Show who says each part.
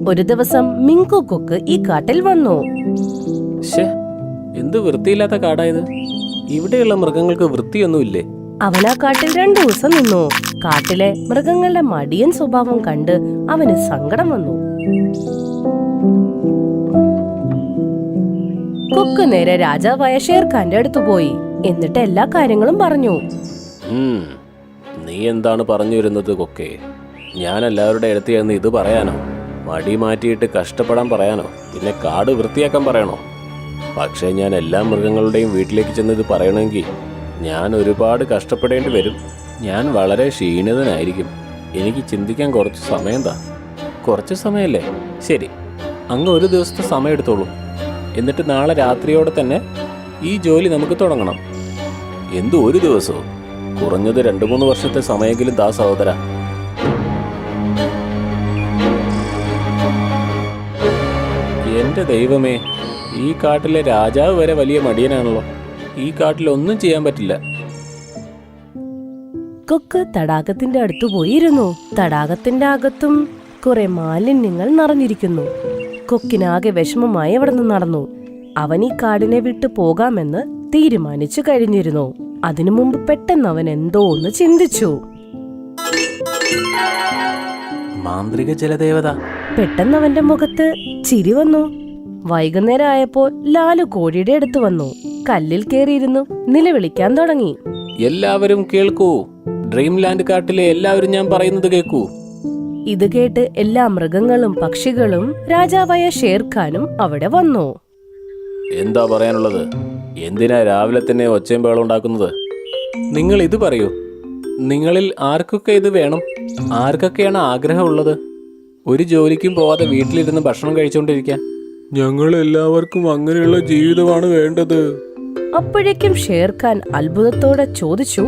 Speaker 1: ഒരു ദിവസം മിങ്കു കൊക്ക് ഈ കാട്ടിൽ വന്നു.
Speaker 2: എന്ത് വൃത്തിയില്ലാത്ത കാടായത്. ഇവിടെയുള്ള മൃഗങ്ങൾക്ക് വൃത്തിയൊന്നുമില്ലേ?
Speaker 1: അവൻ ആ കാട്ടിൽ 2 ദിവസം നിന്നു. കാട്ടിലെ മൃഗങ്ങളുടെ മടിയൻ സ്വഭാവം കണ്ട് അവന് സങ്കടം വന്നു. കൊക്ക് നേരെ രാജാവായ ഷേർഖാന്റെ അടുത്ത് പോയി. എന്നിട്ട് എല്ലാ കാര്യങ്ങളും പറഞ്ഞു.
Speaker 2: നീ എന്താണ് പറഞ്ഞു വരുന്നത് കൊക്കെ? ഞാൻ എല്ലാവരുടെ അടുത്ത് ചെന്ന് ഇത് പറയാനോ? മടി മാറ്റിയിട്ട് കഷ്ടപ്പെടാൻ പറയാനോ? പിന്നെ കാട് വൃത്തിയാക്കാൻ പറയണോ? പക്ഷേ ഞാൻ എല്ലാ മൃഗങ്ങളുടെയും വീട്ടിലേക്ക് ചെന്ന് ഇത് പറയണമെങ്കിൽ ഞാൻ ഒരുപാട് കഷ്ടപ്പെടേണ്ടി വരും. ഞാൻ വളരെ ക്ഷീണിതനായിരിക്കും. എനിക്ക് ചിന്തിക്കാൻ കുറച്ച് സമയം താ. കുറച്ച് സമയമല്ലേ? ശരി, അങ്ങ് ഒരു ദിവസത്തെ സമയം എടുത്തോളൂ. എന്നിട്ട് നാളെ രാത്രിയോടെ തന്നെ ഈ ജോലി നമുക്ക് തുടങ്ങണം. എന്ത് ഒരു ദിവസമോ? കുറഞ്ഞത് 2-3 വർഷത്തെ സമയമെങ്കിലും താ സഹോദര. എന്റെ ദൈവമേ, ഈ കാട്ടിലെ രാജാവ് വരെ വലിയ മടിയനാണല്ലോ. ഈ കാട്ടിൽ ഒന്നും ചെയ്യാൻ പറ്റില്ല.
Speaker 1: കൊക്ക് തടാകത്തിന്റെ അടുത്ത് പോയിരുന്നു. തടാകത്തിന്റെ അകത്തും കുറെ മാലിന്യങ്ങൾ നിറഞ്ഞിരിക്കുന്നു. കൊക്കിനാകെ വിഷമമായി അവിടെ നിന്ന് നടന്നു. അവൻ ഈ കാടിനെ വിട്ടു പോകാമെന്ന് തീരുമാനിച്ചു കഴിഞ്ഞിരുന്നു. അതിനു മുമ്പ് പെട്ടെന്ന് അവൻ എന്തോ ഒന്ന് ചിന്തിച്ചു.
Speaker 2: മാന്ത്രിക ജലദേവത.
Speaker 1: പെട്ടെന്ന് അവന്റെ മുഖത്ത് ചിരി വന്നു. വൈകുന്നേരം ആയപ്പോൾ ലാലു കോഴിയുടെ അടുത്ത് വന്നു. കല്ലിൽ കയറിയിരുന്നു നിലവിളിക്കാൻ തുടങ്ങി.
Speaker 2: എല്ലാവരും കേൾക്കൂ, ഡ്രീംലാൻഡ് കാട്ടിലെ എല്ലാവരും ഞാൻ പറയുന്നത് കേൾക്കൂ.
Speaker 1: ഇത് കേട്ട് എല്ലാ മൃഗങ്ങളും പക്ഷികളും രാജാവായ ഷേർഖാനും അവിടെ വന്നു.
Speaker 2: എന്താ പറയാനുള്ളത്? എന്തിനാ രാവിലെ തന്നെ ഒച്ചയും ബഹളം ഉണ്ടാക്കുന്നത്? നിങ്ങൾ ഇത് പറയൂ. നിങ്ങളിൽ ആർക്കൊക്കെ ഇത് വേണം? ആർക്കൊക്കെയാണ് ആഗ്രഹമുള്ളത് ഒരു ജോലിക്കും പോവാതെ വീട്ടിലിരുന്ന് ഭക്ഷണം കഴിച്ചുകൊണ്ടിരിക്കാൻ? ഞങ്ങൾ എല്ലാവർക്കും അങ്ങനെയുള്ള ജീവിതമാണ് വേണ്ടത്.
Speaker 1: അപ്പോഴേക്കും ഷേർഖാൻ അത്ഭുതത്തോടെ ചോദിച്ചു,